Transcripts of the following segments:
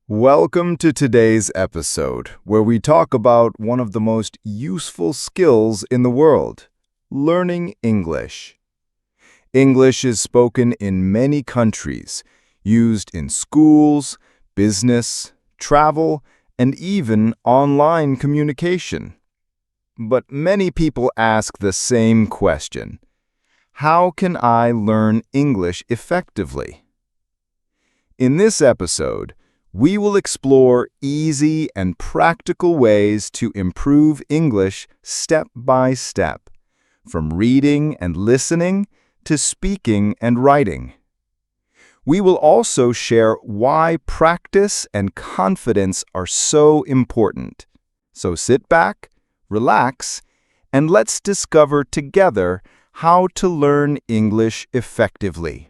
Welcome to today's episode, where we talk about one of the most useful skills in the world, learning English. English is spoken in many countries, used in schools, business, travel, and even online communication. But many people ask the same question: how can I learn English effectively? In this episode, we will explore easy and practical ways to improve English step by step, from reading and listening to speaking and writing. We will also share why practice and confidence are so important. So sit back, relax, and let's discover together how to learn English effectively.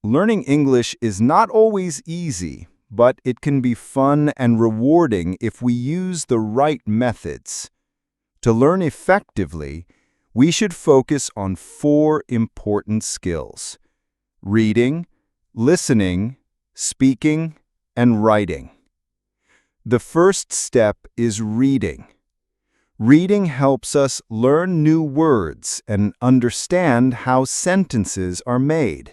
Learning English is not always easy, but it can be fun and rewarding if we use the right methods. To learn effectively, we should focus on 4 important skills: reading, listening, speaking, and writing. The first step is reading. Reading helps us learn new words and understand how sentences are made.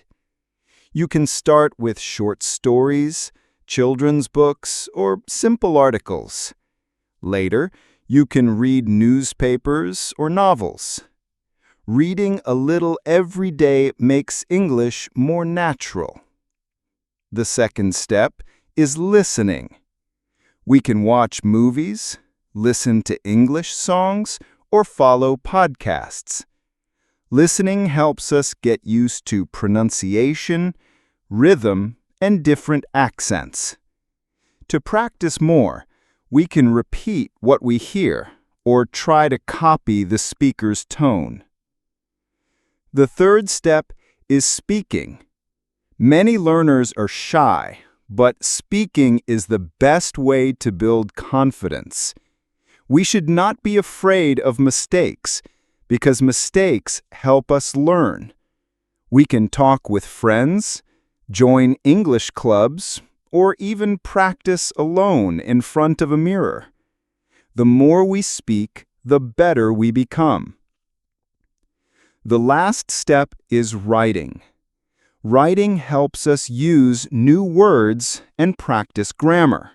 You can start with short stories, children's books, or simple articles. Later, you can read newspapers or novels. Reading a little every day makes English more natural. The second step is listening. We can watch movies, listen to English songs, or follow podcasts. Listening helps us get used to pronunciation, rhythm, and different accents. To practice more, we can repeat what we hear or try to copy the speaker's tone. The third step is speaking. Many learners are shy, but speaking is the best way to build confidence. We should not be afraid of mistakes, because mistakes help us learn. We can talk with friends, join English clubs, or even practice alone in front of a mirror. The more we speak, the better we become. The last step is writing. Writing helps us use new words and practice grammar.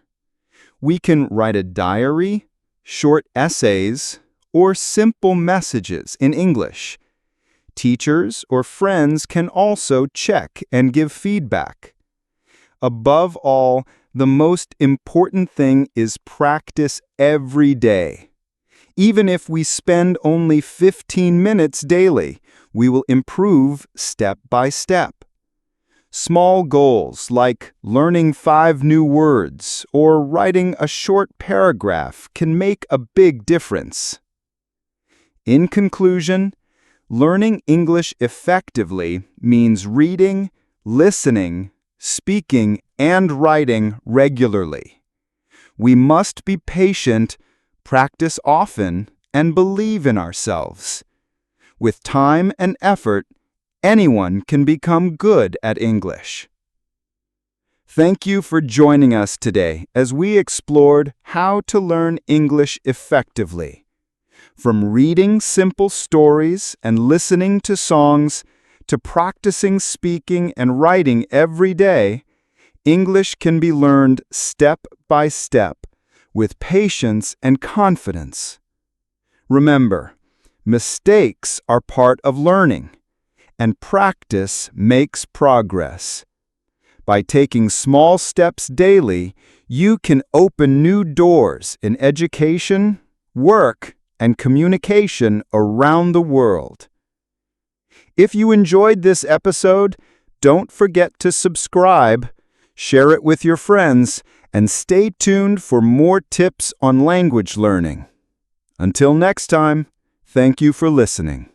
We can write a diary, short essays, or simple messages in English. Teachers or friends can also check and give feedback. Above all, the most important thing is practice every day. Even if we spend only 15 minutes daily, we will improve step by step. Small goals like learning 5 new words or writing a short paragraph can make a big difference. In conclusion, learning English effectively means reading, listening, speaking, and writing regularly. We must be patient, practice often, and believe in ourselves. With time and effort, anyone can become good at English. Thank you for joining us today as we explored how to learn English effectively. From reading simple stories and listening to songs to practicing speaking and writing every day, English can be learned step by step with patience and confidence. Remember, mistakes are part of learning, and practice makes progress. By taking small steps daily, you can open new doors in education, work, and communication around the world. If you enjoyed this episode, don't forget to subscribe, share it with your friends, and stay tuned for more tips on language learning. Until next time, thank you for listening.